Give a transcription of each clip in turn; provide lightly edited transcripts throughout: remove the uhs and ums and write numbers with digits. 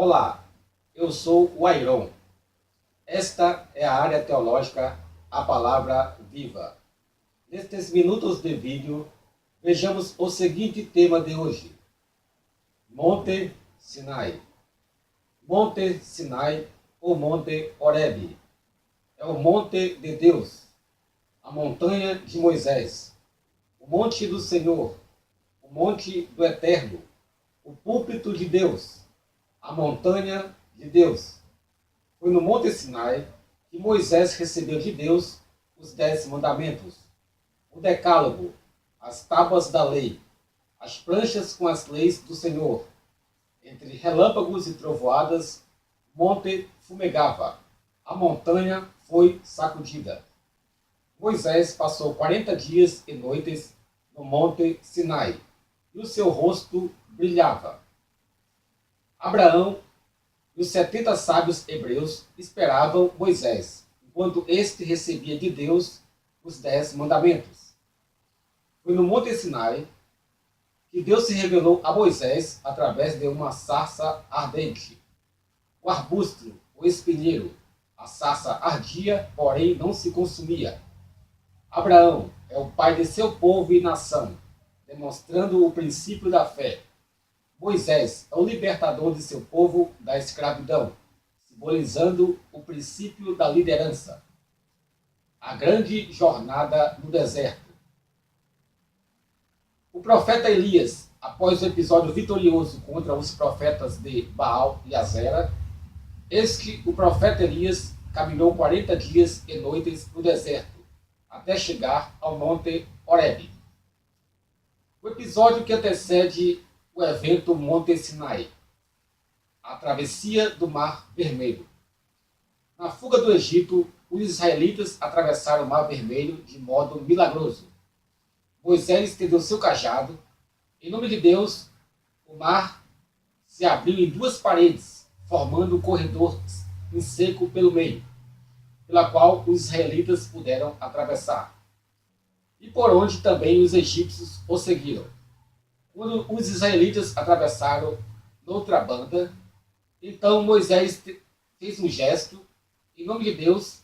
Olá, eu sou o Airon. Esta é a área teológica A Palavra Viva. Nestes minutos de vídeo, vejamos o seguinte tema de hoje: Monte Sinai. Monte Sinai ou Monte Horebe é o monte de Deus, a montanha de Moisés, o monte do Senhor, o monte do Eterno, o púlpito de Deus, a montanha de Deus. Foi no Monte Sinai que Moisés recebeu de Deus os 10 mandamentos, o decálogo, as tábuas da lei, as pranchas com as leis do Senhor. Entre relâmpagos e trovoadas, o monte fumegava, a montanha foi sacudida. Moisés passou 40 dias e noites no Monte Sinai, e o seu rosto brilhava. Abraão e os 70 sábios hebreus esperavam Moisés, enquanto este recebia de Deus os 10 mandamentos. Foi no Monte Sinai que Deus se revelou a Moisés através de uma sarça ardente. O arbusto, o espinheiro, a sarça ardia, porém não se consumia. Abraão é o pai de seu povo e nação, demonstrando o princípio da fé. Moisés é o libertador de seu povo da escravidão, simbolizando o princípio da liderança. A grande jornada no deserto. O profeta Elias, após o episódio vitorioso contra os profetas de Baal e Azera, eis que o profeta Elias caminhou 40 dias e noites no deserto, até chegar ao Monte Horebe. O episódio que antecede o evento Monte Sinai, a travessia do Mar Vermelho. Na fuga do Egito, os israelitas atravessaram o Mar Vermelho de modo milagroso. Moisés estendeu seu cajado. Em nome de Deus, o mar se abriu em duas paredes, formando um corredor em seco pelo meio, pela qual os israelitas puderam atravessar, e por onde também os egípcios o seguiram. Quando os israelitas atravessaram noutra banda, então Moisés fez um gesto. Em nome de Deus,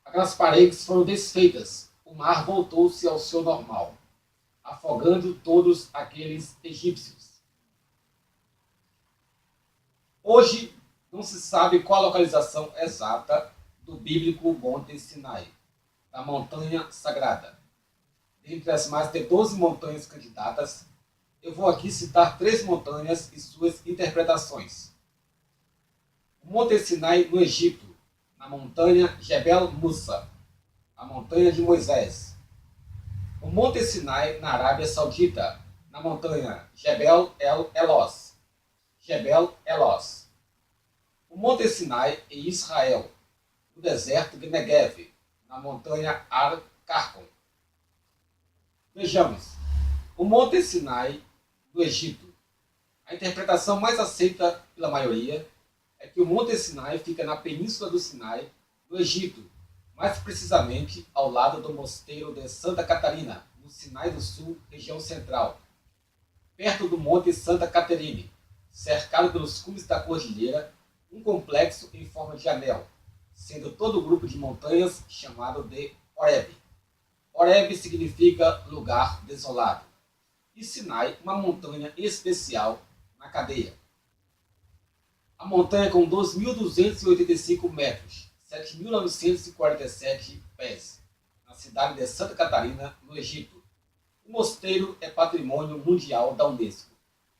aquelas paredes foram desfeitas. O mar voltou-se ao seu normal, afogando todos aqueles egípcios. Hoje não se sabe qual a localização exata do bíblico Monte Sinai, da montanha sagrada. Dentre as mais de 12 montanhas candidatas, eu vou aqui citar 3 montanhas e suas interpretações. O Monte Sinai no Egito, na montanha Jebel Musa, a montanha de Moisés. O Monte Sinai na Arábia Saudita, na montanha Jebel El Elos. Jebel Elos. O Monte Sinai em Israel, no deserto de Negev, na montanha Ar Carcon. Vejamos. O Monte Sinai do Egito. A interpretação mais aceita pela maioria é que o Monte Sinai fica na península do Sinai, no Egito, mais precisamente ao lado do mosteiro de Santa Catarina, no Sinai do Sul, região central, perto do Monte Santa Caterine, cercado pelos cumes da cordilheira, um complexo em forma de anel, sendo todo o grupo de montanhas chamado de Horebe. Horebe significa lugar desolado, e Sinai, uma montanha especial na cadeia. A montanha com 2.285 metros, 7.947 pés, na cidade de Santa Catarina, no Egito. O mosteiro é patrimônio mundial da Unesco.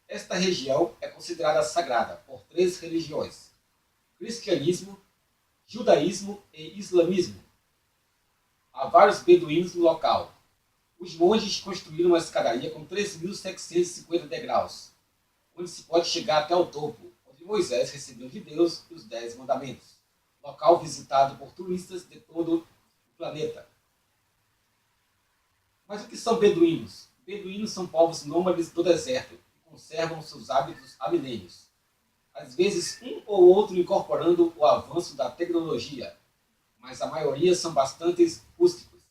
Esta região é considerada sagrada por 3 religiões: cristianismo, judaísmo e islamismo. Há vários beduínos no local. Os monges construíram uma escadaria com 3.750 degraus, onde se pode chegar até o topo, onde Moisés recebeu de Deus os 10 mandamentos. Local visitado por turistas de todo o planeta. Mas o que são beduínos? Beduínos são povos nômades do deserto, que conservam seus hábitos há milênios. Às vezes um ou outro incorporando o avanço da tecnologia, mas a maioria são bastante rústicos.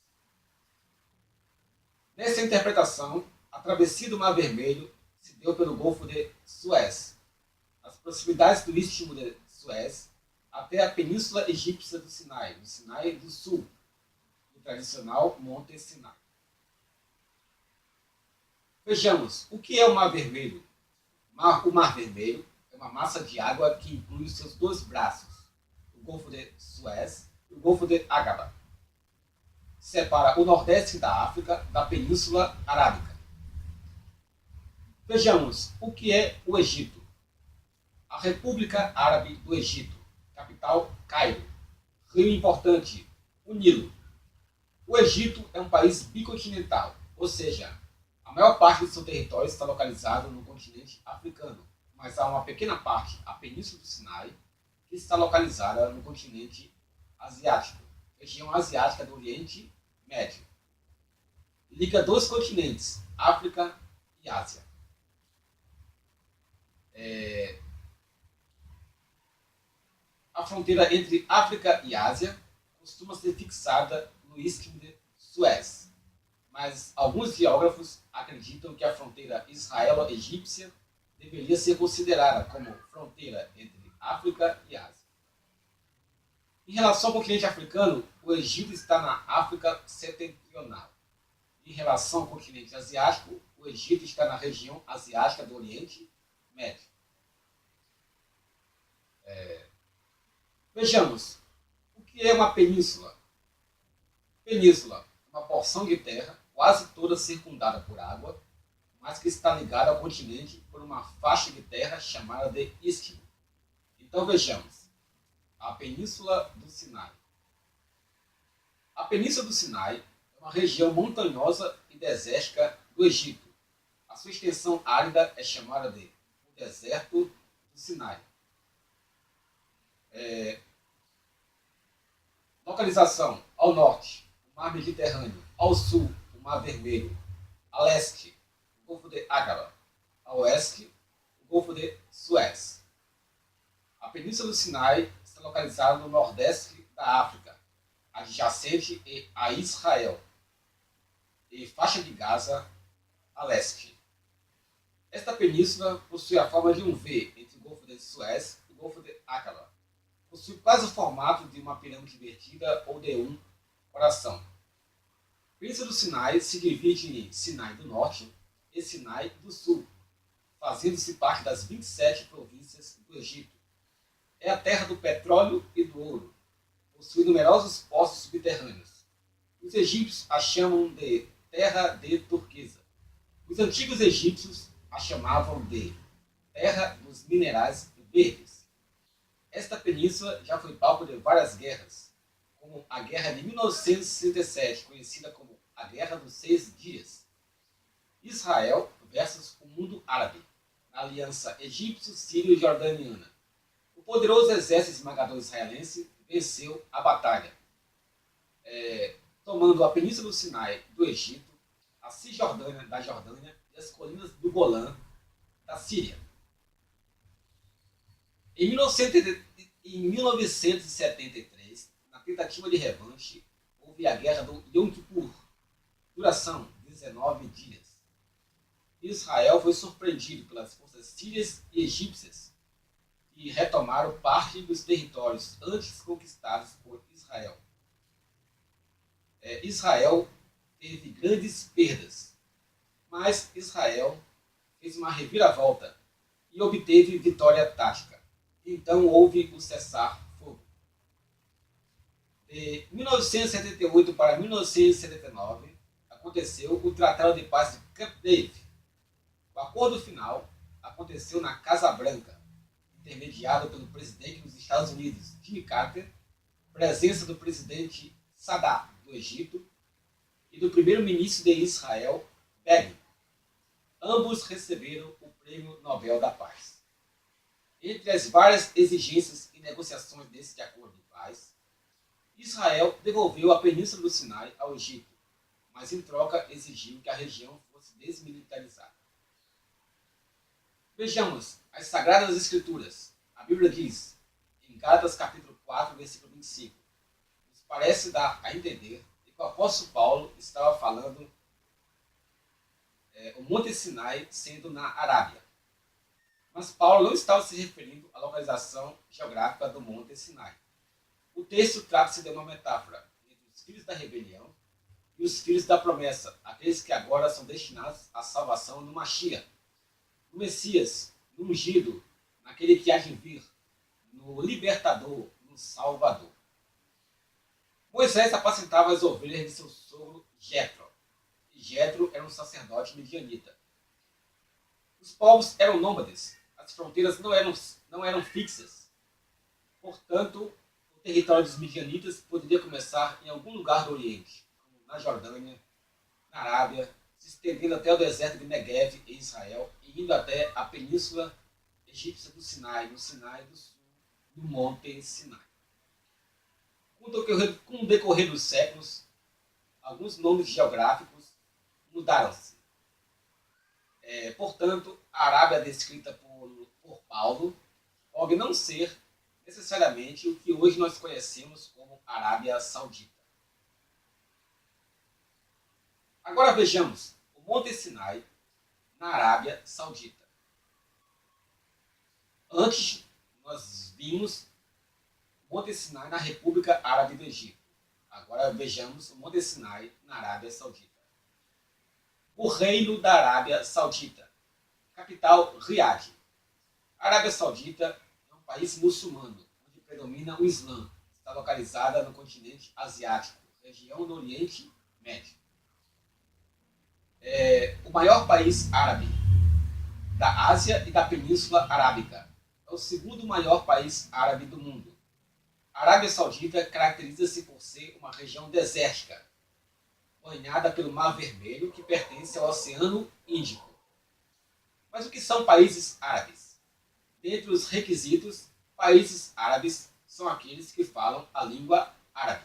Nessa interpretação, a travessia do Mar Vermelho se deu pelo Golfo de Suez, proximidades do Istmo de Suez, até a Península Egípcia do Sinai, no Sinai do Sul, o tradicional Monte Sinai. Vejamos, o que é o Mar Vermelho? O Mar Vermelho é uma massa de água que inclui os seus dois braços, o Golfo de Suez e o Golfo de Aqaba. Separa o nordeste da África da Península Arábica. Vejamos, o que é o Egito? A República Árabe do Egito, capital Cairo. Rio importante, o Nilo. O Egito é um país bicontinental, ou seja, a maior parte do seu território está localizado no continente africano, mas há uma pequena parte, a Península do Sinai, que está localizada no continente asiático, região asiática do Oriente Médio. Liga dois continentes, África e Ásia. A fronteira entre África e Ásia costuma ser fixada no Istmo de Suez, mas alguns geógrafos acreditam que a fronteira israelo-egípcia deveria ser considerada como fronteira entre África e Ásia. Em relação ao continente africano, o Egito está na África setentrional. Em relação ao continente asiático, o Egito está na região asiática do Oriente Médio. Vejamos, o que é uma península? Península, uma porção de terra quase toda circundada por água, mas que está ligada ao continente por uma faixa de terra chamada de istmo. Então vejamos, a Península do Sinai. A Península do Sinai é uma região montanhosa e desértica do Egito. A sua extensão árida é chamada de o Deserto do Sinai. Localização: ao norte, o Mar Mediterrâneo; ao sul, o Mar Vermelho; a leste, o Golfo de Aqaba; a oeste, o Golfo de Suez. A Península do Sinai está localizada no nordeste da África, adjacente a Israel, e faixa de Gaza a leste. Esta península possui a forma de um V entre o Golfo de Suez e o Golfo de Aqaba. Possui quase o formato de uma pirâmide invertida ou de um coração. A Península do Sinai se divide em Sinai do Norte e Sinai do Sul, fazendo-se parte das 27 províncias do Egito. É a terra do petróleo e do ouro. Possui numerosos poços subterrâneos. Os egípcios a chamam de terra de turquesa. Os antigos egípcios a chamavam de terra dos minerais verdes. Esta península já foi palco de várias guerras, como a Guerra de 1967, conhecida como a Guerra dos 6 Dias. Israel versus o mundo árabe, na aliança egípcio-sírio-jordaniana. O poderoso exército esmagador israelense venceu a batalha, tomando a Península do Sinai do Egito, a Cisjordânia da Jordânia e as colinas do Golã da Síria. Em 1973, na tentativa de revanche, houve a Guerra do Yom Kippur, duração 19 dias. Israel foi surpreendido pelas forças sírias e egípcias, que retomaram parte dos territórios antes conquistados por Israel. Israel teve grandes perdas, mas Israel fez uma reviravolta e obteve vitória tática. Então houve o cessar-fogo. De 1978 para 1979, aconteceu o Tratado de Paz de Camp David. O acordo final aconteceu na Casa Branca, intermediado pelo presidente dos Estados Unidos, Jimmy Carter, presença do presidente Sadat, do Egito, e do primeiro-ministro de Israel, Begin. Ambos receberam o Prêmio Nobel da Paz. Entre as várias exigências e negociações desse acordo de paz, Israel devolveu a Península do Sinai ao Egito, mas em troca exigiu que a região fosse desmilitarizada. Vejamos as Sagradas Escrituras. A Bíblia diz, em Gálatas capítulo 4, versículo 25, nos parece dar a entender que o apóstolo Paulo estava falando o Monte Sinai sendo na Arábia. Mas Paulo não estava se referindo à localização geográfica do Monte Sinai. O texto trata-se de uma metáfora entre os filhos da rebelião e os filhos da promessa, aqueles que agora são destinados à salvação no Mashiach, no Messias, no ungido, naquele que há de vir, no libertador, no Salvador. Moisés apacentava as ovelhas de seu sogro Jetro, e Jetro era um sacerdote midianita. Os povos eram nômades, as fronteiras não eram fixas. Portanto, o território dos midianitas poderia começar em algum lugar do Oriente, como na Jordânia, na Arábia, se estendendo até o deserto de Negev em Israel e indo até a península egípcia do Sinai, no Sinai do Sul, no Monte Sinai. Com o decorrer dos séculos, alguns nomes geográficos mudaram-se. Portanto, a Arábia descrita por Paulo pode não ser necessariamente o que hoje nós conhecemos como Arábia Saudita. Agora vejamos o Monte Sinai na Arábia Saudita. Antes, nós vimos o Monte Sinai na República Árabe do Egito. Agora vejamos o Monte Sinai na Arábia Saudita. O Reino da Arábia Saudita. Capital, Riad. A Arábia Saudita é um país muçulmano, onde predomina o Islã. Está localizada no continente asiático, região do Oriente Médio. É o maior país árabe da Ásia e da Península Arábica. É o segundo maior país árabe do mundo. A Arábia Saudita caracteriza-se por ser uma região desértica, banhada pelo Mar Vermelho, que pertence ao Oceano Índico. Mas o que são países árabes? Dentre os requisitos, países árabes são aqueles que falam a língua árabe.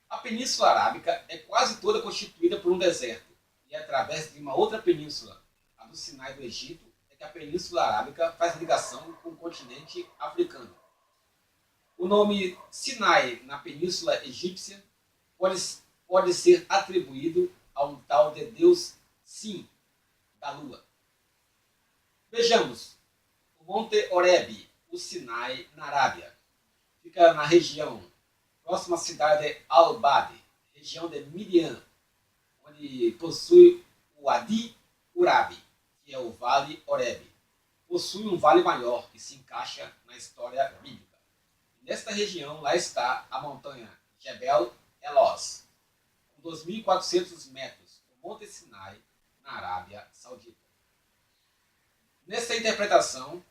A Península Arábica é quase toda constituída por um deserto, e é através de uma outra península, a do Sinai do Egito, é que a Península Arábica faz ligação com o continente africano. O nome Sinai na Península Egípcia pode ser atribuído a um tal de Deus Sim, da Lua. Vejamos, o Monte Horebe, o Sinai, na Arábia. Fica na região, próxima à cidade de Al-Bad, região de Midian, onde possui o Wadi Urabi, que é o Vale Horebe. Possui um vale maior, que se encaixa na história bíblica. Nesta região, lá está a montanha Jebel Eloz, com 2.400 metros, o Monte Sinai, na Arábia Saudita. Nessa interpretação,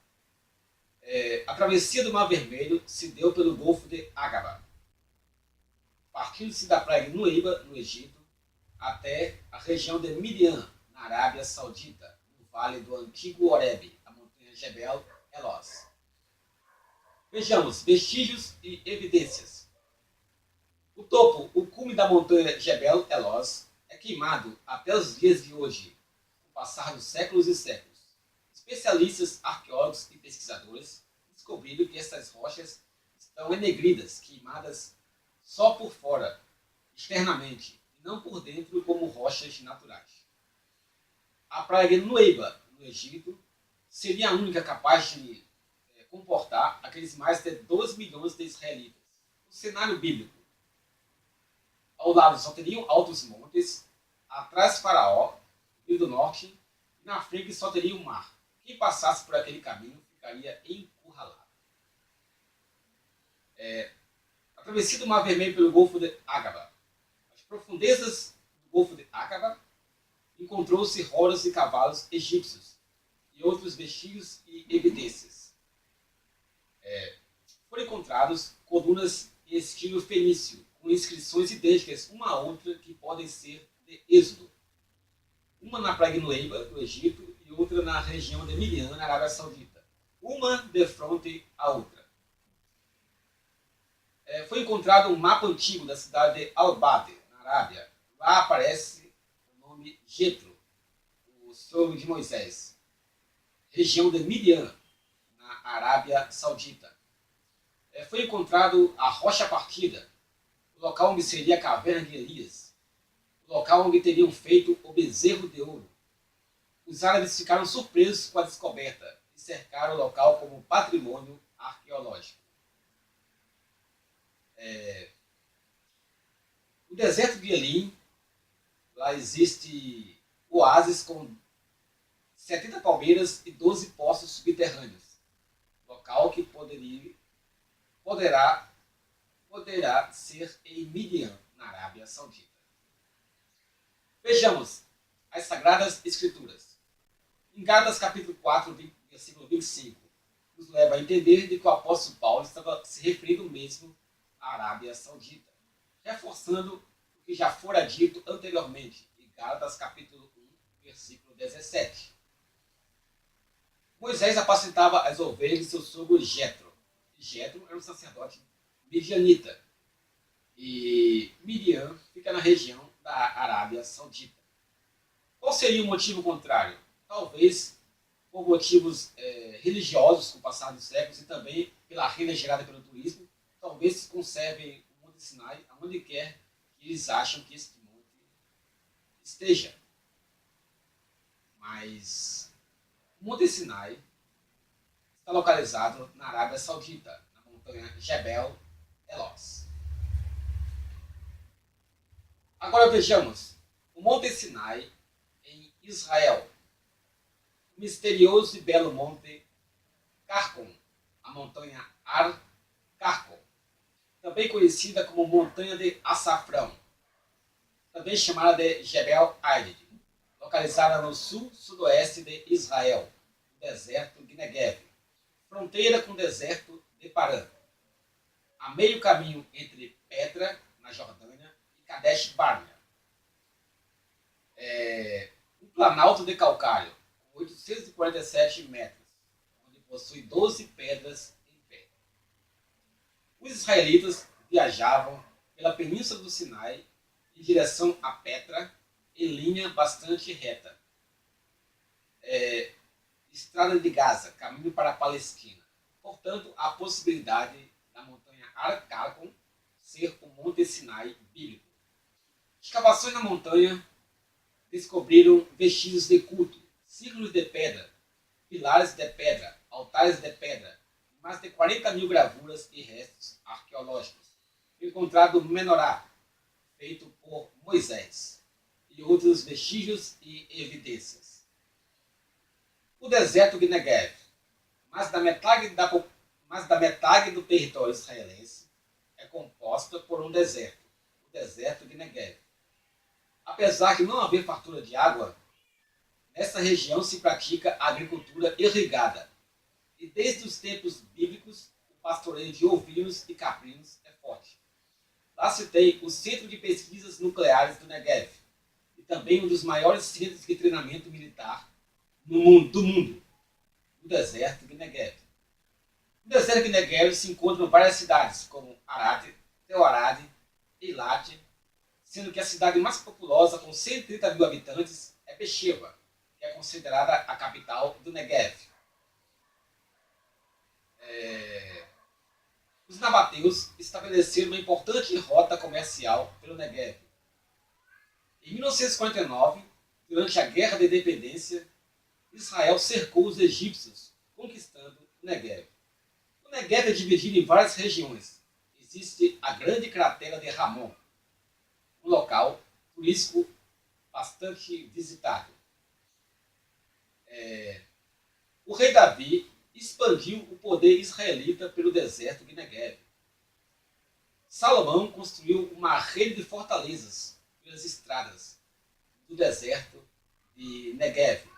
a travessia do Mar Vermelho se deu pelo Golfo de Aqaba, partindo-se da praia de Nueiba, no Egito, até a região de Midian, na Arábia Saudita, no vale do antigo Horebe, a montanha Jebel Eloz. Vejamos vestígios e evidências. O topo, o cume da montanha Jebel Eloz, é queimado até os dias de hoje, com o passar dos séculos e séculos. Especialistas, arqueólogos e pesquisadores descobriram que essas rochas estão enegridas, queimadas só por fora, externamente, e não por dentro como rochas naturais. A praia de Nueiba, no Egito, seria a única capaz de comportar aqueles mais de 12 milhões de israelitas. O cenário bíblico. Ao lado só teriam altos montes, atrás Faraó, Rio do Norte, e na frente só teria o mar. Quem passasse por aquele caminho ficaria encurralado. A travessia do Mar Vermelho pelo Golfo de Aqaba. As profundezas do Golfo de Aqaba encontrou-se rodas de cavalos egípcios e outros vestígios e evidências. Foram encontrados colunas em estilo fenício, com inscrições idênticas uma à outra que podem ser de Êxodo. Uma na praia de Nueiba, no Egito, e outra na região de Midian, na Arábia Saudita. Uma de fronte à outra. Foi encontrado um mapa antigo da cidade de Al-Bad, na Arábia. Lá aparece o nome Jetro, o sogro de Moisés. Região de Midian, na Arábia Saudita. Foi encontrado a rocha partida, o local onde seria a caverna de Elias, o local onde teriam feito o bezerro de ouro. os árabes ficaram surpresos com a descoberta e cercaram o local como patrimônio arqueológico. No deserto de Elim, lá existe oásis com 70 palmeiras e 12 poços subterrâneos, local que poderá ser em Midian, na Arábia Saudita. Vejamos as Sagradas Escrituras. Em Gálatas capítulo 4, versículo 25, nos leva a entender de que o apóstolo Paulo estava se referindo mesmo à Arábia Saudita, reforçando o que já fora dito anteriormente em Gálatas capítulo 1, versículo 17. Moisés apacentava as ovelhas de seu sogro Jetro. Jetro era um sacerdote midianita. E Midian fica na região da Arábia Saudita. Qual seria o motivo contrário? Talvez por motivos religiosos com o passar dos séculos e também pela renda gerada pelo turismo, talvez conservem o Monte Sinai aonde quer que eles acham que este monte esteja. Mas o Monte Sinai está localizado na Arábia Saudita, na montanha Jebel Elos. Agora vejamos o Monte Sinai em Israel. O misterioso e belo Monte Carmel, a montanha Ar Carmel, também conhecida como Montanha de Açafrão, também chamada de Jebel Aid, localizada no sul-sudoeste de Israel, no deserto de Negev, fronteira com o deserto de Parã, a meio caminho entre Petra, na Jordânia, e Kadesh Barnea. Um planalto de calcário, com 847 metros, onde possui 12 pedras em pé. Os israelitas viajavam pela península do Sinai em direção a Petra, em linha bastante reta. Estrada de Gaza, caminho para a Palestina. Portanto, a possibilidade da montanha Ar-Carmel ser o Monte Sinai bíblico. Escavações na montanha descobriram vestígios de culto, círculos de pedra, pilares de pedra, altares de pedra, mais de 40 mil gravuras e restos arqueológicos. Encontrado menorá, feito por Moisés, e outros vestígios e evidências. O deserto de Negev, mais da metade do território israelense é composta por um deserto, o deserto de Negev. Apesar de não haver fartura de água, nessa região se pratica a agricultura irrigada. E desde os tempos bíblicos, o pastoreio de ovinos e caprinos é forte. Lá se tem o Centro de Pesquisas Nucleares do Negev, e também um dos maiores centros de treinamento militar do mundo, o deserto de Negev. No deserto de Negev se encontram várias cidades, como Arad, Teoarad, Eilat, sendo que a cidade mais populosa, com 130 mil habitantes, é Beersheba, que é considerada a capital do Negev. Os nabateus estabeleceram uma importante rota comercial pelo Negev. Em 1949, durante a Guerra da Independência, Israel cercou os egípcios, conquistando o Negev. O Negev é dividido em várias regiões. Existe a grande cratera de Ramon, um local turístico bastante visitado. O rei Davi expandiu o poder israelita pelo deserto de Negev. Salomão construiu uma rede de fortalezas pelas estradas do deserto de Negev.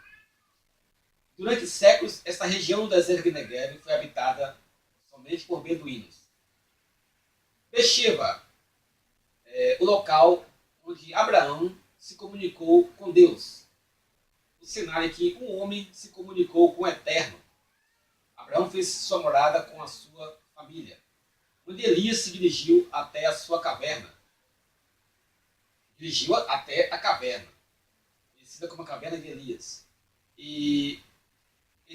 Durante séculos, esta região do deserto de Negev foi habitada somente por beduínos. Beersheba, o local onde Abraão se comunicou com Deus. O cenário em que um homem se comunicou com o Eterno. Abraão fez sua morada com a sua família, onde Elias se dirigiu até a sua caverna. Dirigiu até a caverna, conhecida como a caverna de Elias. E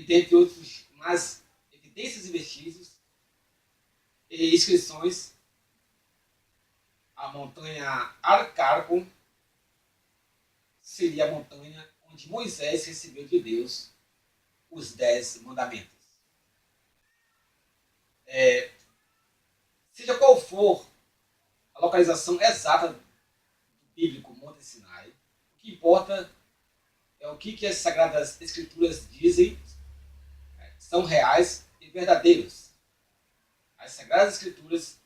dentre outros mais evidências e vestígios e inscrições, a montanha Ar-Carmel seria a montanha onde onde Moisés recebeu de Deus os 10 mandamentos. Seja qual for a localização exata do bíblico Monte Sinai, o que importa é o que as Sagradas Escrituras dizem, são reais e verdadeiros. As Sagradas Escrituras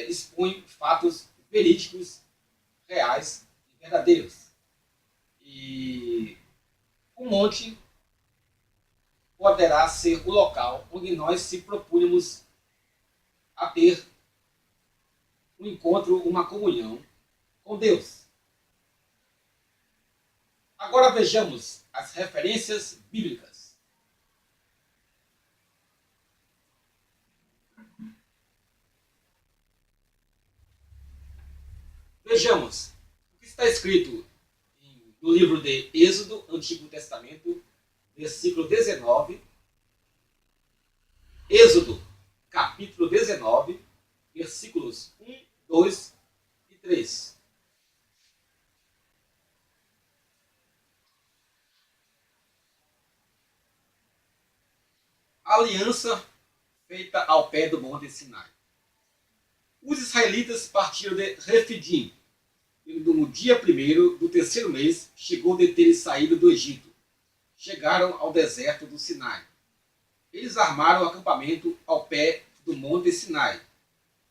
expõem fatos verídicos, reais e verdadeiros. E o monte poderá ser o local onde nós se propunhamos a ter um encontro, uma comunhão com Deus. Agora vejamos as referências bíblicas. Vejamos o que está escrito no livro de Êxodo, Antigo Testamento, versículo 19. Êxodo, capítulo 19, versículos 1, 2 e 3. A aliança feita ao pé do Monte Sinai. Os israelitas partiram de Refidim, e no dia 1º do 3º mês chegou de terem saído do Egito. Chegaram ao deserto do Sinai. Eles armaram o acampamento ao pé do Monte Sinai,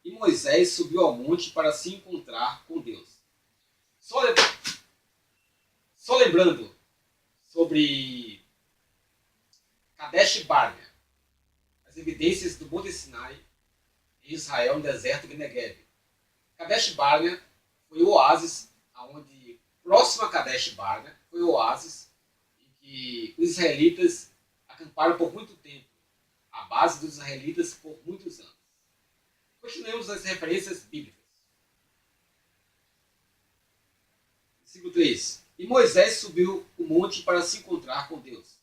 e Moisés subiu ao monte para se encontrar com Deus. Só lembrando sobre Kadesh Barnea, as evidências do Monte Sinai em Israel, no deserto de Negev. Kadesh Barnea foi o oásis, onde, próximo a Kadesh Barnea, foi o oásis em que os israelitas acamparam por muito tempo, a base dos israelitas por muitos anos. Continuemos as referências bíblicas. Versículo 3. E Moisés subiu o monte para se encontrar com Deus.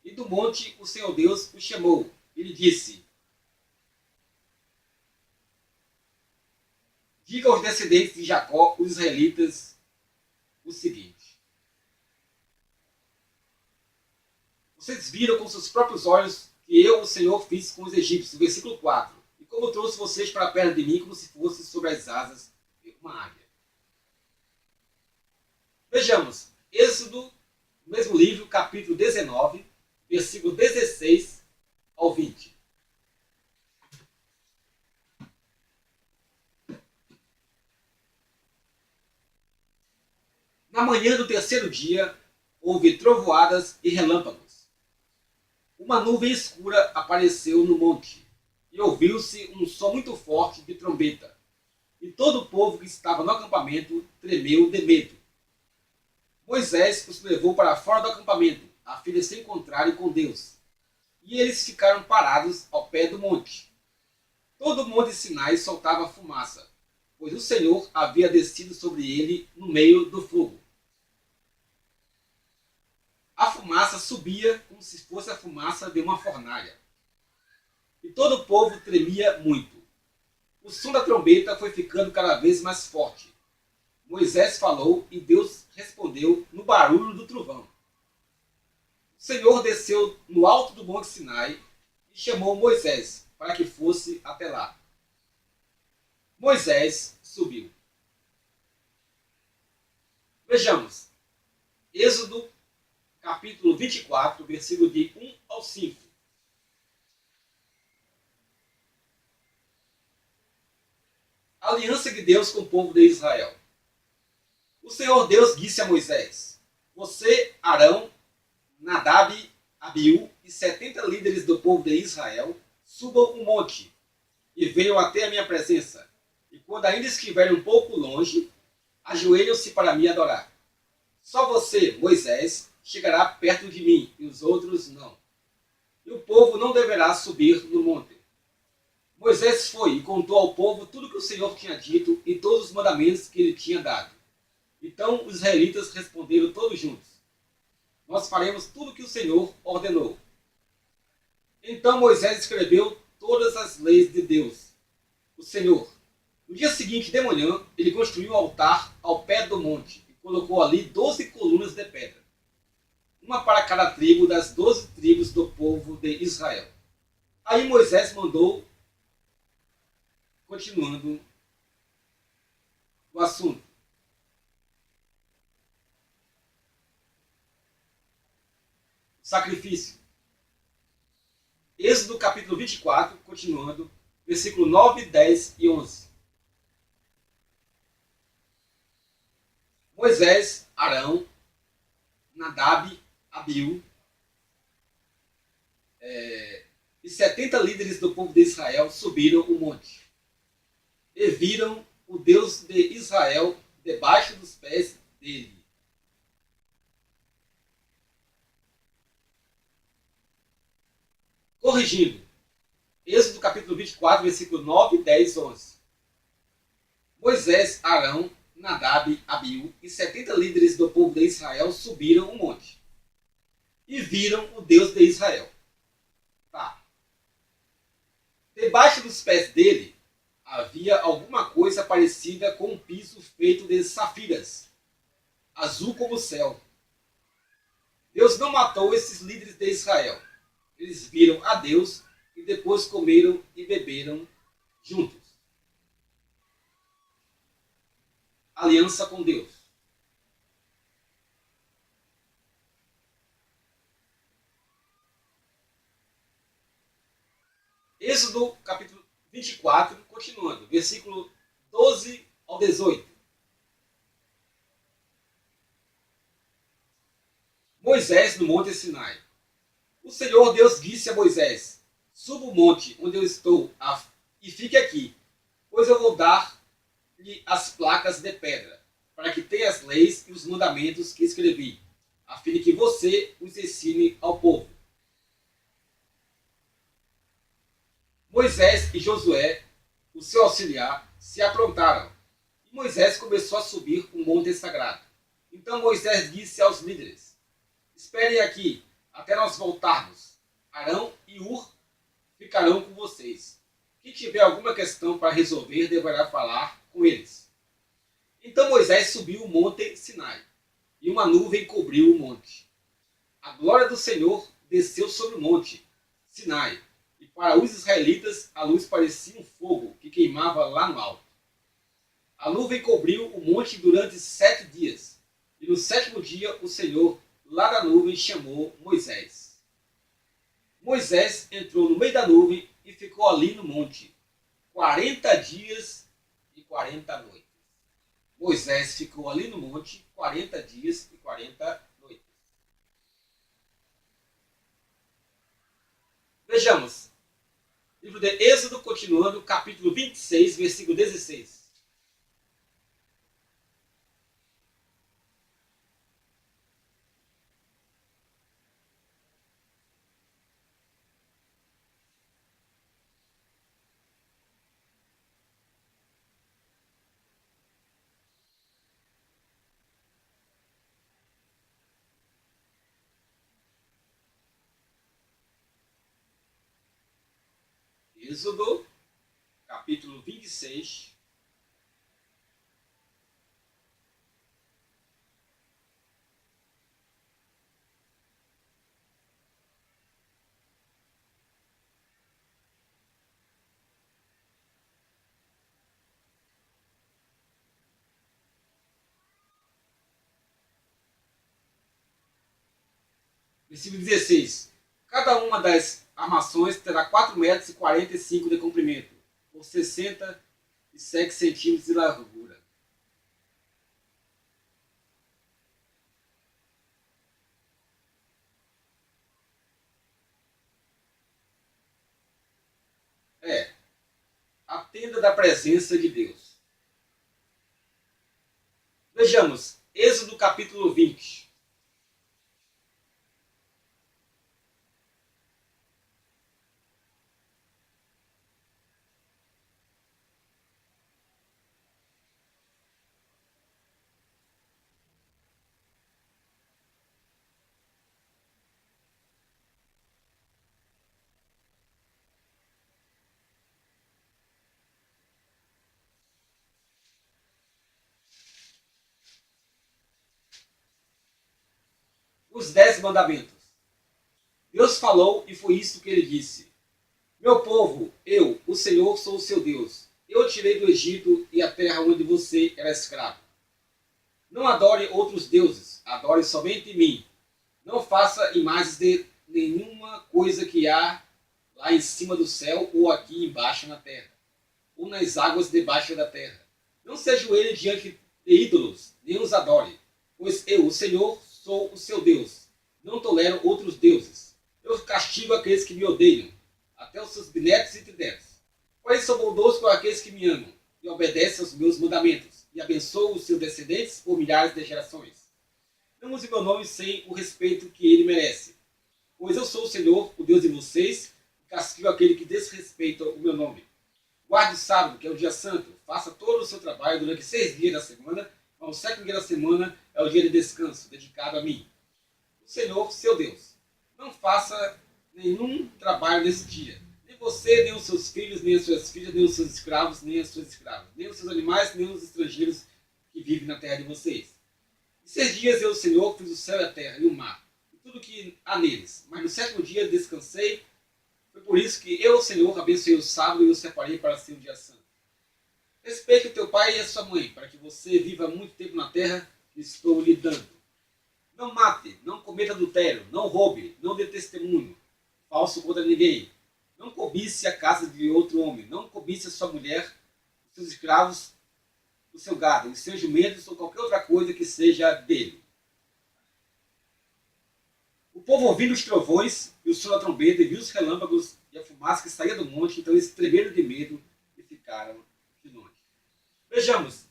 E do monte o Senhor Deus o chamou. Ele disse: diga aos descendentes de Jacó, os israelitas, o seguinte: vocês viram com seus próprios olhos que eu, o Senhor, fiz com os egípcios. Versículo 4. E como trouxe vocês para perto de mim, como se fosse sobre as asas de uma águia. Vejamos, Êxodo, no mesmo livro, capítulo 19, versículo 16 ao 20. Na manhã do 3º dia, houve trovoadas e relâmpagos. Uma nuvem escura apareceu no monte, e ouviu-se um som muito forte de trombeta. E todo o povo que estava no acampamento tremeu de medo. Moisés os levou para fora do acampamento, a fim de se encontrarem com Deus. E eles ficaram parados ao pé do monte. Todo o monte Sinai soltava fumaça, pois o Senhor havia descido sobre ele no meio do fogo. A fumaça subia como se fosse a fumaça de uma fornalha. E todo o povo tremia muito. O som da trombeta foi ficando cada vez mais forte. Moisés falou e Deus respondeu no barulho do trovão. O Senhor desceu no alto do monte Sinai e chamou Moisés para que fosse até lá. Moisés subiu. Vejamos. Êxodo, capítulo 24, versículo de 1 ao 5. A aliança de Deus com o povo de Israel. O Senhor Deus disse a Moisés: você, Arão, Nadab, Abiú e 70 líderes do povo de Israel subam o monte e venham até a minha presença. E quando ainda estiverem um pouco longe, ajoelham-se para me adorar. Só você, Moisés, chegará perto de mim e os outros não. E o povo não deverá subir no monte. Moisés foi e contou ao povo tudo que o Senhor tinha dito e todos os mandamentos que ele tinha dado. Então os israelitas responderam todos juntos: nós faremos tudo o que o Senhor ordenou. Então Moisés escreveu todas as leis de Deus, o Senhor. No dia seguinte de manhã, ele construiu um altar ao pé do monte e colocou ali 12 colunas de pedra, uma para cada tribo das 12 tribos do povo de Israel. Aí Moisés mandou, continuando o assunto, sacrifício. Êxodo capítulo 24, continuando, versículo 9, 10 e 11. Moisés, Arão, Nadab, Abiú e 70 líderes do povo de Israel subiram o monte e viram o Deus de Israel debaixo dos pés dele. Corrigindo, Êxodo capítulo 24, versículo 9, 10 e 11. Moisés, Arão, Nadab, Abiú e 70 líderes do povo de Israel subiram o monte e viram o Deus de Israel. Tá. Debaixo dos pés dele havia alguma coisa parecida com um piso feito de safiras, azul como o céu. Deus não matou esses líderes de Israel. Eles viram a Deus e depois comeram e beberam juntos. Aliança com Deus. Êxodo capítulo 24, continuando, versículo 12 ao 18. Moisés no monte Sinai. O Senhor Deus disse a Moisés: suba o monte onde eu estou e fique aqui, pois eu vou dar-lhe as placas de pedra, para que tenha as leis e os mandamentos que escrevi, a fim de que você os ensine ao povo. Moisés e Josué, o seu auxiliar, se aprontaram, e Moisés começou a subir o monte sagrado. Então Moisés disse aos líderes: esperem aqui, até nós voltarmos. Arão e Ur ficarão com vocês. Quem tiver alguma questão para resolver deverá falar com eles. Então Moisés subiu o monte Sinai, e uma nuvem cobriu o monte. A glória do Senhor desceu sobre o monte Sinai, e para os israelitas a luz parecia um fogo que queimava lá no alto. A nuvem cobriu o monte durante 7 dias, e no 7º dia o Senhor, lá da nuvem, chamou Moisés. Moisés entrou no meio da nuvem e ficou ali no monte 40 dias e 40 noites. Moisés ficou ali no monte 40 dias e 40 noites. Vejamos. Livro de Êxodo, continuando, capítulo 26, versículo 16. Êxodo, capítulo 26. Versículo 16. Cada uma das armações terá 4 metros e 45 de comprimento, por 67 centímetros de largura. É, a tenda da presença de Deus. Vejamos, Êxodo capítulo 20. Os 10 mandamentos. Deus falou e foi isso que ele disse. Meu povo, eu, o Senhor, sou o seu Deus. Eu o tirei do Egito e a terra onde você era escravo. Não adore outros deuses, adore somente mim. Não faça imagens de nenhuma coisa que há lá em cima do céu ou aqui embaixo na terra, ou nas águas debaixo da terra. Não se ajoelhe diante de ídolos, nem os adore, pois eu, o Senhor, sou o seu Deus. Não tolero outros deuses. Eu castigo aqueles que me odeiam, até os seus bisnetos e trinetos. Porém sou bondoso com aqueles que me amam e obedecem aos meus mandamentos, e abençoo os seus descendentes por milhares de gerações. Não use meu nome sem o respeito que ele merece, pois eu sou o Senhor, o Deus de vocês, e castigo aquele que desrespeita o meu nome. Guarde o sábado, que é o dia santo, faça todo o seu trabalho durante 6 dias da semana, mas o 7º dia da semana é o dia de descanso, dedicado a mim, o Senhor, seu Deus. Não faça nenhum trabalho nesse dia, nem você, nem os seus filhos, nem as suas filhas, nem os seus escravos, nem as suas escravas, nem os seus animais, nem os estrangeiros que vivem na terra de vocês. Em 6 dias eu, o Senhor, fiz o céu e a terra e o mar, e tudo que há neles. Mas no 7º dia descansei. Foi por isso que eu, o Senhor, abençoei o sábado e o separei para ser um dia santo. Respeite o teu pai e a sua mãe, para que você viva muito tempo na terra que estou lhe dando. Não mate, não cometa adultério, não roube, não dê testemunho falso contra ninguém. Não cobice a casa de outro homem, não cobice a sua mulher, os seus escravos, o seu gado, os seus jumentos ou qualquer outra coisa que seja dele. O povo ouvindo os trovões e o som da trombeta e viu os relâmpagos e a fumaça que saía do monte, então eles tremeram de medo e ficaram de longe. Vejamos,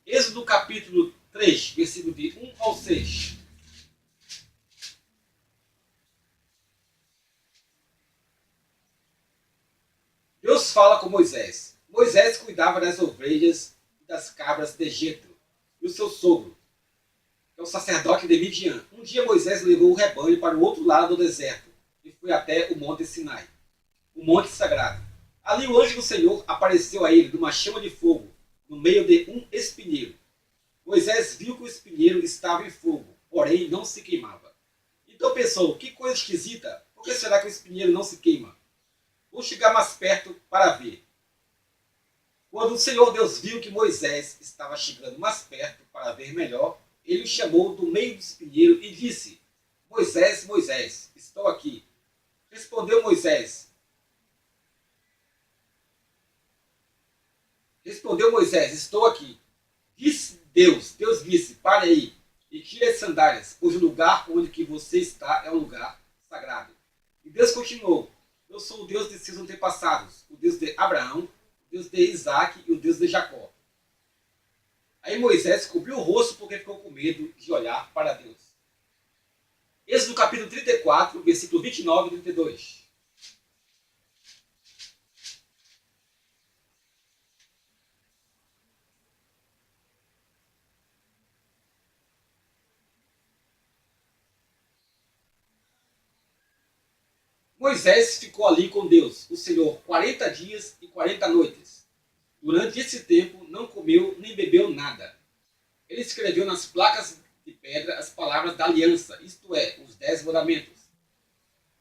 Êxodo capítulo 3, versículo de 1 ao 6. Deus fala com Moisés. Moisés cuidava das ovelhas e das cabras de Jetro, e o seu sogro, que é o sacerdote de Midian. Um dia Moisés levou o rebanho para o outro lado do deserto e foi até o monte Sinai, o monte sagrado. Ali o anjo do Senhor apareceu a ele numa chama de fogo, no meio de um espinheiro. Moisés viu que o espinheiro estava em fogo, porém não se queimava. Então pensou, que coisa esquisita, por que será que o espinheiro não se queima? Vou chegar mais perto para ver. Quando o Senhor Deus viu que Moisés estava chegando mais perto para ver melhor, ele o chamou do meio do espinheiro e disse, Moisés, Moisés, estou aqui. Respondeu Moisés, estou aqui. Disse Deus disse, pare aí e tire as sandálias, pois o lugar onde que você está é um lugar sagrado. E Deus continuou, eu sou o Deus de seus antepassados, o Deus de Abraão, o Deus de Isaac e o Deus de Jacó. Aí Moisés cobriu o rosto porque ficou com medo de olhar para Deus. Êxodo capítulo 34, versículo 29 e 32. Moisés ficou ali com Deus, o Senhor, 40 dias e 40 noites. Durante esse tempo não comeu nem bebeu nada. Ele escreveu nas placas de pedra as palavras da aliança, isto é, os 10 mandamentos.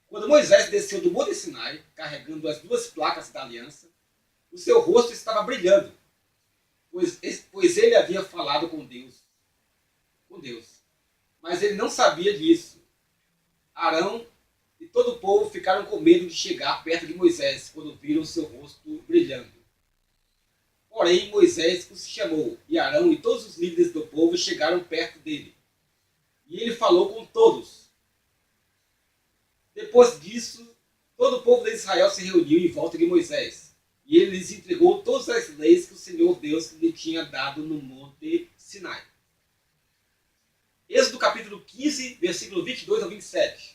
Quando Moisés desceu do Monte Sinai, carregando as 2 placas da aliança, o seu rosto estava brilhando, pois ele havia falado com Deus. Mas ele não sabia disso. Arão e todo o povo ficaram com medo de chegar perto de Moisés, quando viram seu rosto brilhando. Porém, Moisés os chamou, e Arão e todos os líderes do povo chegaram perto dele. E ele falou com todos. Depois disso, todo o povo de Israel se reuniu em volta de Moisés. E ele lhes entregou todas as leis que o Senhor Deus lhe tinha dado no Monte Sinai. Êxodo capítulo 15, versículo 22 ao 27.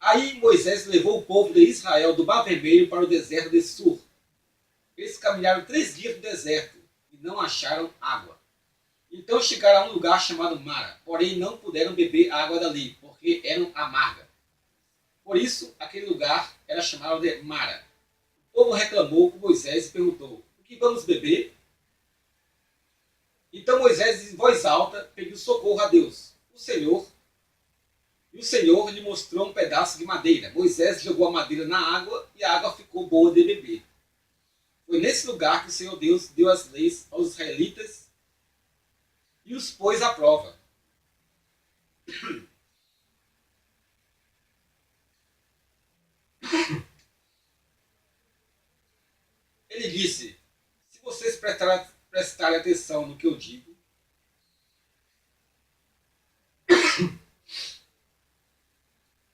Aí Moisés levou o povo de Israel do Mar Vermelho para o deserto de Sur. Eles caminharam 3 dias no deserto e não acharam água. Então chegaram a um lugar chamado Mara, porém não puderam beber água dali, porque era amarga. Por isso, aquele lugar era chamado de Mara. O povo reclamou com Moisés e perguntou, o que vamos beber? Então Moisés, em voz alta, pediu socorro a Deus. O Senhor lhe mostrou um pedaço de madeira. Moisés jogou a madeira na água e a água ficou boa de beber. Foi nesse lugar que o Senhor Deus deu as leis aos israelitas e os pôs à prova. Ele disse: se vocês prestarem atenção no que eu digo,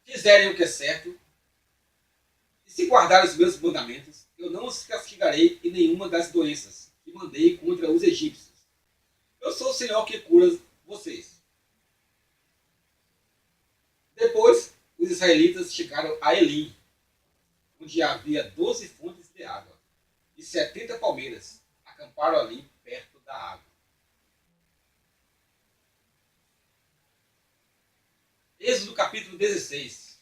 fizerem o que é certo, e se guardarem os meus mandamentos, eu não os castigarei em nenhuma das doenças que mandei contra os egípcios. Eu sou o Senhor que cura vocês. Depois, os israelitas chegaram a Elim, onde havia 12 fontes de água e 70 palmeiras. Acamparam ali perto da água. Êxodo capítulo 16.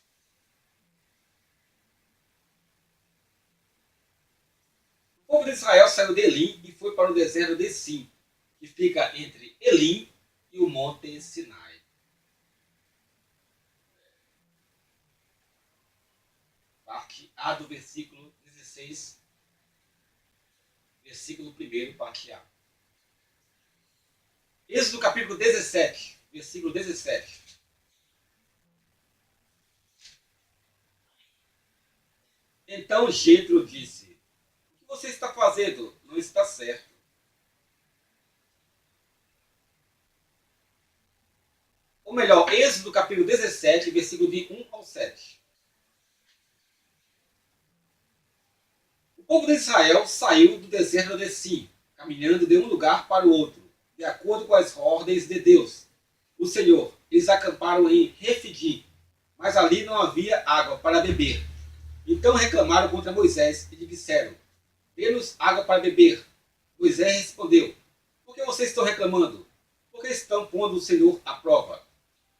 O povo de Israel saiu de Elim e foi para o deserto de Sim, que fica entre Elim e o monte Sinai. Parte A do versículo 16, versículo 1, parte A. Êxodo capítulo 17, versículo 17. Então Jetro disse: o que você está fazendo não está certo. Ou melhor, Êxodo capítulo 17, versículo de 1 ao 7. O povo de Israel saiu do deserto de Sim, caminhando de um lugar para o outro, de acordo com as ordens de Deus, o Senhor. Eles acamparam em Refidim, mas ali não havia água para beber. Então reclamaram contra Moisés e lhe disseram: dê-nos água para beber. Moisés respondeu: por que vocês estão reclamando? Porque estão pondo o Senhor à prova.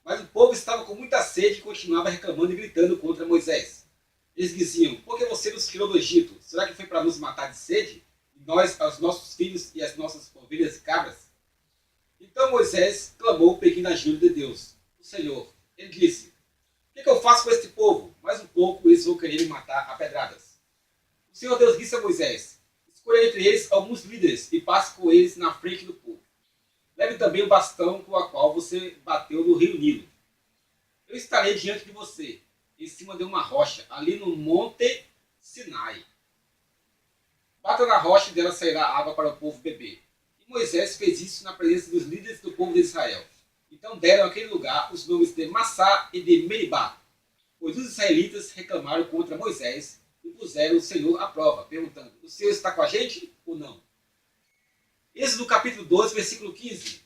Mas o povo estava com muita sede e continuava reclamando e gritando contra Moisés. Eles diziam: por que você nos tirou do Egito? Será que foi para nos matar de sede? E nós, os nossos filhos e as nossas ovelhas e cabras? Então Moisés clamou pedindo a ajuda de Deus, o Senhor. Ele disse: o que eu faço com este povo? Mais um pouco eles vão querer me matar a pedradas. O Senhor Deus disse a Moisés: escolha entre eles alguns líderes e passe com eles na frente do povo. Leve também o bastão com o qual você bateu no rio Nilo. Eu estarei diante de você, em cima de uma rocha, ali no monte Sinai. Bata na rocha e dela sairá água para o povo beber. E Moisés fez isso na presença dos líderes do povo de Israel. Então deram àquele lugar os nomes de Massá e de Meribá, pois os israelitas reclamaram contra Moisés e puseram o Senhor à prova, perguntando: o Senhor está com a gente ou não? Êxodo capítulo 12, versículo 15.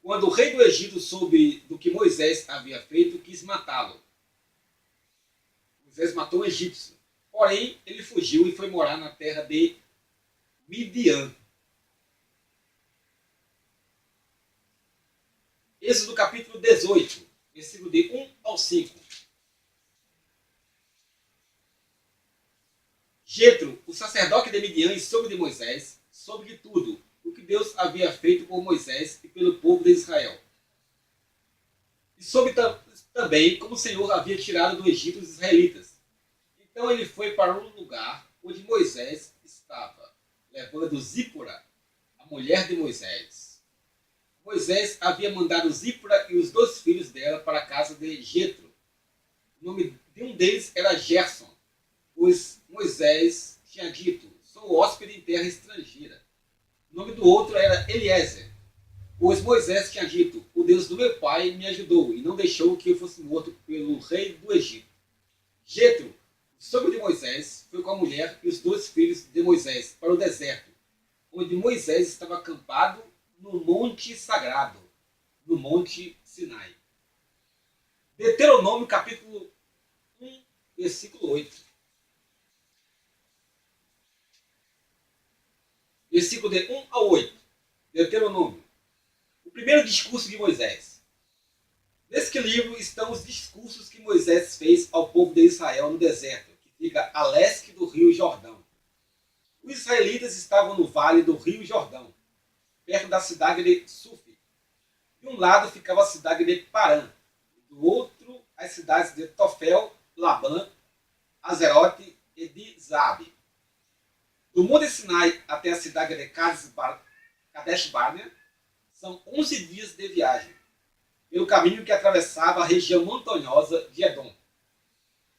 Quando o rei do Egito soube do que Moisés havia feito, quis matá-lo. Moisés matou um egípcio. Porém, ele fugiu e foi morar na terra de Midian. Êxodo capítulo 18, versículo de 1 ao 5. Jetro, o sacerdote de Midian, soube de Moisés, soube de tudo o que Deus havia feito por Moisés e pelo povo de Israel. E soube também como o Senhor havia tirado do Egito os israelitas. Então ele foi para um lugar onde Moisés estava, levando Zípora, a mulher de Moisés. Moisés havia mandado Zípora e os 2 filhos dela para a casa de Jetro. O nome de um deles era Gerson, pois Moisés tinha dito: sou hóspede em terra estrangeira. O nome do outro era Eliezer, pois Moisés tinha dito: o Deus do meu pai me ajudou e não deixou que eu fosse morto pelo rei do Egito. Jetro, o sogro de Moisés, foi com a mulher e os 2 filhos de Moisés para o deserto, onde Moisés estava acampado no monte sagrado, no monte Sinai. Deuteronômio capítulo 1, versículo 8. Versículo de 1 ao 8. Deuteronômio. O primeiro discurso de Moisés. Nesse livro estão os discursos que Moisés fez ao povo de Israel no deserto, que fica a leste do rio Jordão. Os israelitas estavam no vale do rio Jordão, perto da cidade de Suf. De um lado ficava a cidade de Parã, do outro as cidades de Tofel, Labã, Azerote e de Zabe. Do Monte Sinai até a cidade de Kadesh Barnea são 11 dias de viagem, pelo caminho que atravessava a região montanhosa de Edom.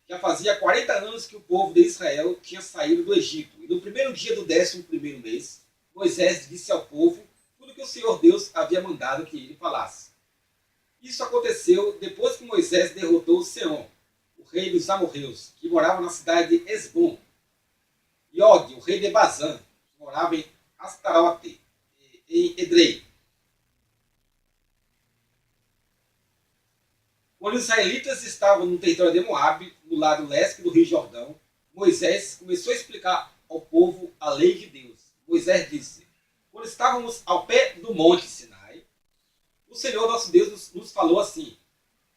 Já fazia 40 anos que o povo de Israel tinha saído do Egito, e no primeiro dia do 11º mês, Moisés disse ao povo tudo que o Senhor Deus havia mandado que ele falasse. Isso aconteceu depois que Moisés derrotou Seom, o rei dos amorreus, que morava na cidade de Esbom, e Og, o rei de Bazã, que morava em Astarote, em Edrei. Quando os israelitas estavam no território de Moabe, no lado leste do rio Jordão, Moisés começou a explicar ao povo a lei de Deus. Moisés disse: quando estávamos ao pé do monte Sinai, o Senhor nosso Deus nos falou assim: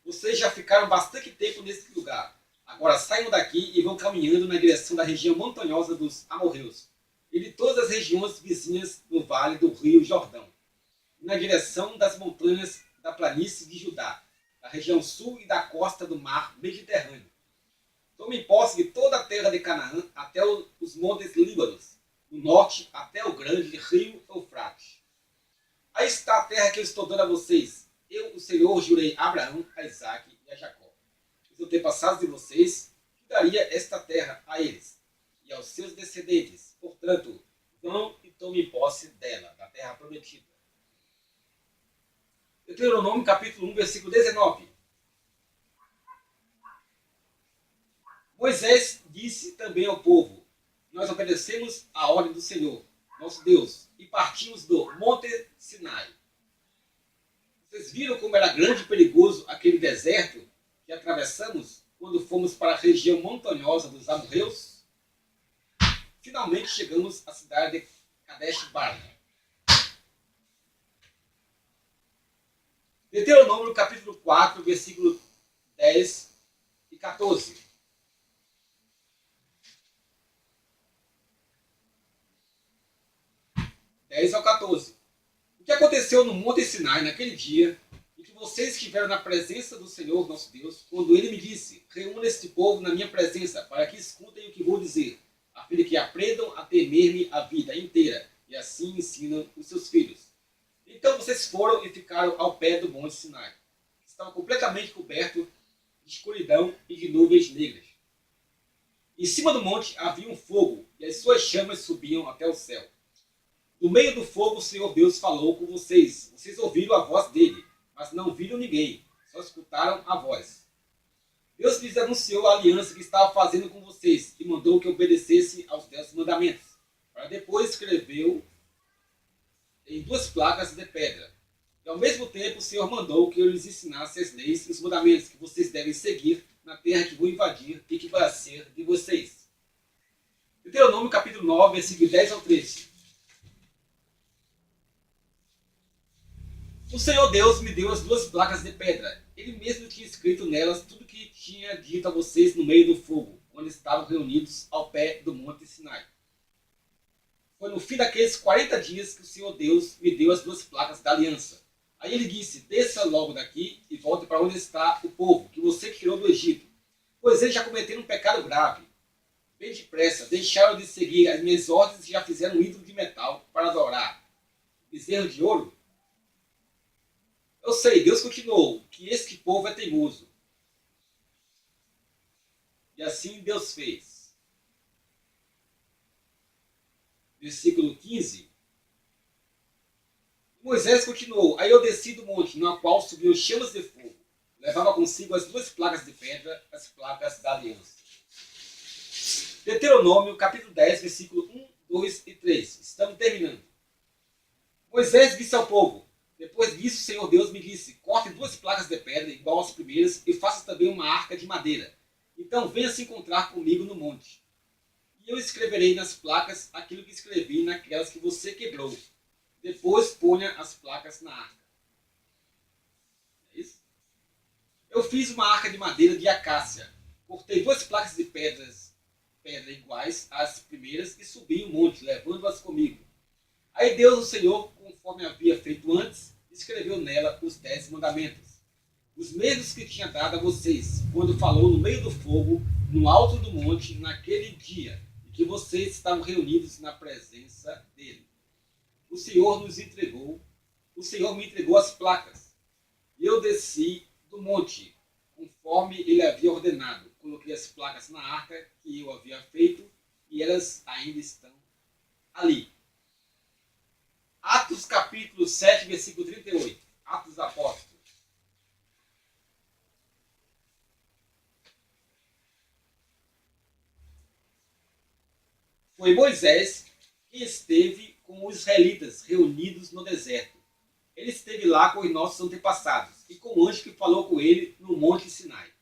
vocês já ficaram bastante tempo nesse lugar. Agora saiam daqui e vão caminhando na direção da região montanhosa dos amorreus e de todas as regiões vizinhas no vale do rio Jordão, na direção das montanhas da planície de Judá, da região sul e da costa do mar Mediterrâneo. Tomem posse de toda a terra de Canaã até os montes Líbanos, no norte até o grande rio Eufrates. Aí está a terra que eu estou dando a vocês. Eu, o Senhor, jurei a Abraão, a Isaque e a Jacó, os antepassados de vocês, que daria esta terra a eles e aos seus descendentes. Portanto, vão e tomem posse dela, da terra prometida. Deuteronômio capítulo 1, versículo 19. Moisés disse também ao povo: nós obedecemos a ordem do Senhor, nosso Deus, e partimos do Monte Sinai. Vocês viram como era grande e perigoso aquele deserto que atravessamos quando fomos para a região montanhosa dos amorreus? Finalmente chegamos à cidade de Kadesh Barnea. Deuteronômio capítulo 4, versículo 10 e 14. Ao 14. O que aconteceu no Monte Sinai naquele dia, em que vocês estiveram na presença do Senhor nosso Deus, quando ele me disse: reúna este povo na minha presença, para que escutem o que vou dizer, a fim de que aprendam a temer-me a vida inteira, e assim ensinam os seus filhos. Então vocês foram e ficaram ao pé do Monte Sinai, que estava completamente coberto de escuridão e de nuvens negras. Em cima do monte havia um fogo, e as suas chamas subiam até o céu. No meio do fogo o Senhor Deus falou com vocês. Vocês ouviram a voz dele, mas não viram ninguém, só escutaram a voz. Deus lhes anunciou a aliança que estava fazendo com vocês e mandou que obedecessem aos 10 mandamentos. Para depois escreveu em 2 placas de pedra. E ao mesmo tempo o Senhor mandou que eu lhes ensinasse as leis e os mandamentos que vocês devem seguir na terra que vou invadir e que vai ser de vocês. Deuteronômio capítulo 9, versículo 10 ao 13. O Senhor Deus me deu as 2 placas de pedra. Ele mesmo tinha escrito nelas tudo o que tinha dito a vocês no meio do fogo, quando estavam reunidos ao pé do Monte Sinai. Foi no fim daqueles 40 dias que o Senhor Deus me deu as 2 placas da aliança. Aí ele disse: desça logo daqui e volte para onde está o povo que você tirou do Egito, pois eles já cometeram um pecado grave. Bem depressa, deixaram de seguir as minhas ordens e já fizeram um ídolo de metal para adorar. Bezerro de ouro? Eu sei, Deus continuou, que este povo é teimoso. E assim Deus fez. Versículo 15. Moisés continuou: aí eu desci do monte, no qual subiu chamas de fogo. Levava consigo as 2 placas de pedra, as placas da aliança. Deuteronômio, capítulo 10, versículo 1, 2 e 3. Estamos terminando. Moisés disse ao povo: depois disso, o Senhor Deus me disse: corte 2 placas de pedra, igual às primeiras, e faça também uma arca de madeira. Então venha se encontrar comigo no monte. E eu escreverei nas placas aquilo que escrevi naquelas que você quebrou. Depois ponha as placas na arca. É isso? Eu fiz uma arca de madeira de acácia. Cortei 2 placas de pedras pedra iguais às primeiras e subi o monte, levando-as comigo. Aí Deus, o Senhor, conforme havia feito antes, escreveu nela os 10 mandamentos, os mesmos que tinha dado a vocês, quando falou no meio do fogo, no alto do monte, naquele dia, em que vocês estavam reunidos na presença dele. O Senhor me entregou as placas, e eu desci do monte, conforme ele havia ordenado. Coloquei as placas na arca que eu havia feito, e elas ainda estão ali. Atos capítulo 7, versículo 38. Atos dos Apóstolos. Foi Moisés que esteve com os israelitas reunidos no deserto. Ele esteve lá com os nossos antepassados e com o anjo que falou com ele no Monte Sinai.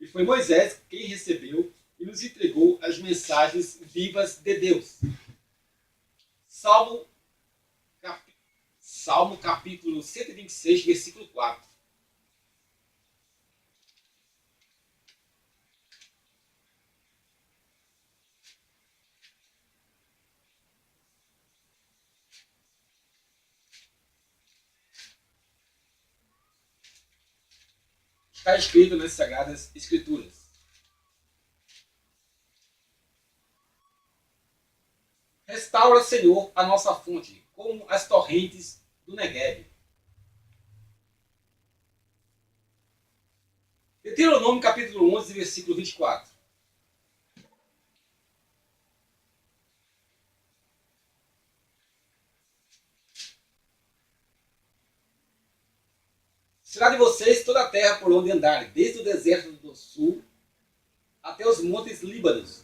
E foi Moisés quem recebeu e nos entregou as mensagens vivas de Deus. Salmo capítulo 126, versículo 4. Está escrito nas Sagradas Escrituras. Restaura, Senhor, a nossa fonte, como as torrentes do Negueb. Deuteronômio capítulo 11, versículo 24. Será de vocês toda a terra por onde andarem, desde o deserto do sul até os montes Líbanos,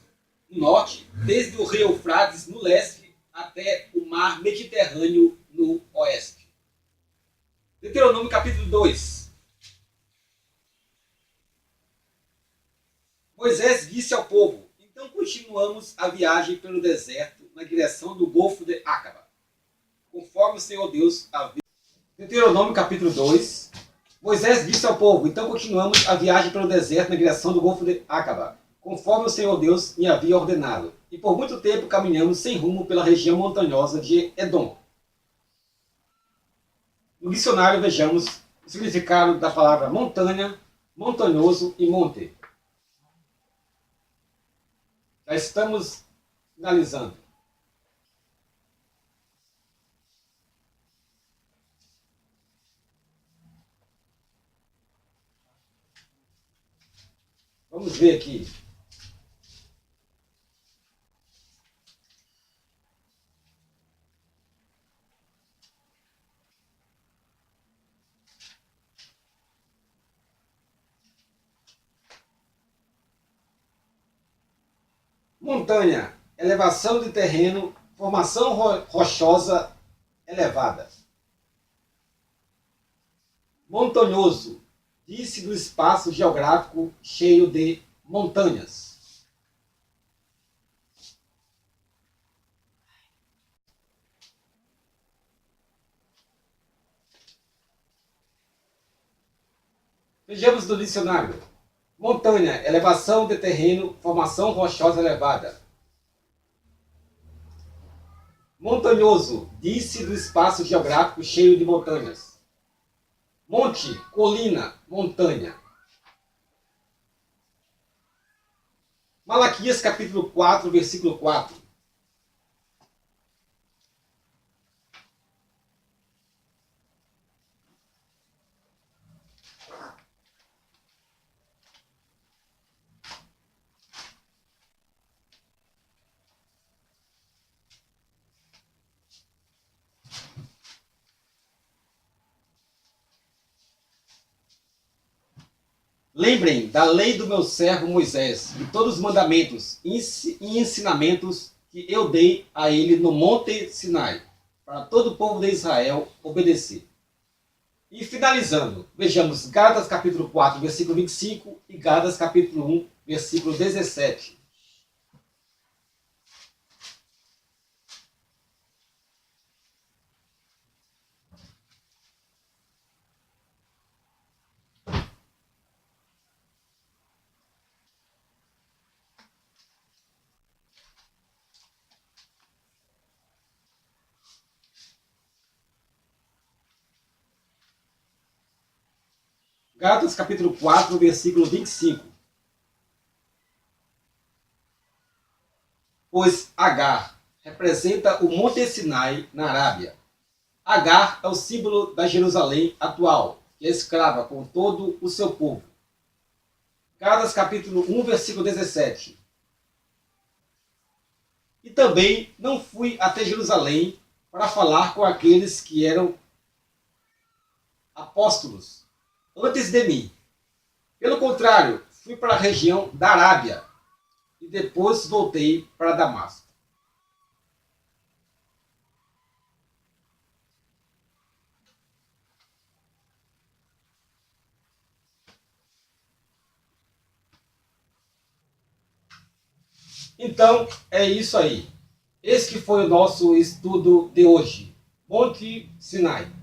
no norte, desde o rio Eufrates no leste até o mar Mediterrâneo no oeste. Deuteronômio capítulo 2. Moisés disse ao povo: então continuamos a viagem pelo deserto na direção do Golfo de Acaba, conforme o Senhor Deus havia. Deuteronômio capítulo 2. Moisés disse ao povo: então continuamos a viagem pelo deserto na direção do Golfo de Acaba, conforme o Senhor Deus me havia ordenado. E por muito tempo caminhamos sem rumo pela região montanhosa de Edom. No dicionário vejamos o significado da palavra montanha, montanhoso e monte. Já estamos finalizando. Vamos ver aqui. Montanha, elevação de terreno, formação rochosa elevada. Montanhoso, disse do espaço geográfico cheio de montanhas. Vejamos do dicionário. Montanha, elevação de terreno, formação rochosa elevada. Montanhoso, disse do espaço geográfico cheio de montanhas. Monte, colina, montanha. Malaquias capítulo 4, versículo 4. Lembrem da lei do meu servo Moisés, de todos os mandamentos e ensinamentos que eu dei a ele no Monte Sinai, para todo o povo de Israel obedecer. E finalizando, vejamos Gálatas capítulo 4, versículo 25 e Gálatas capítulo 1, versículo 17. Gálatas capítulo 4, versículo 25. Pois Agar representa o Monte Sinai na Arábia. Agar é o símbolo da Jerusalém atual, que é escrava com todo o seu povo. Gálatas capítulo 1, versículo 17. E também não fui até Jerusalém para falar com aqueles que eram apóstolos antes de mim. Pelo contrário, fui para a região da Arábia e depois voltei para Damasco. Então, é isso aí. Esse que foi o nosso estudo de hoje. Monte Sinai.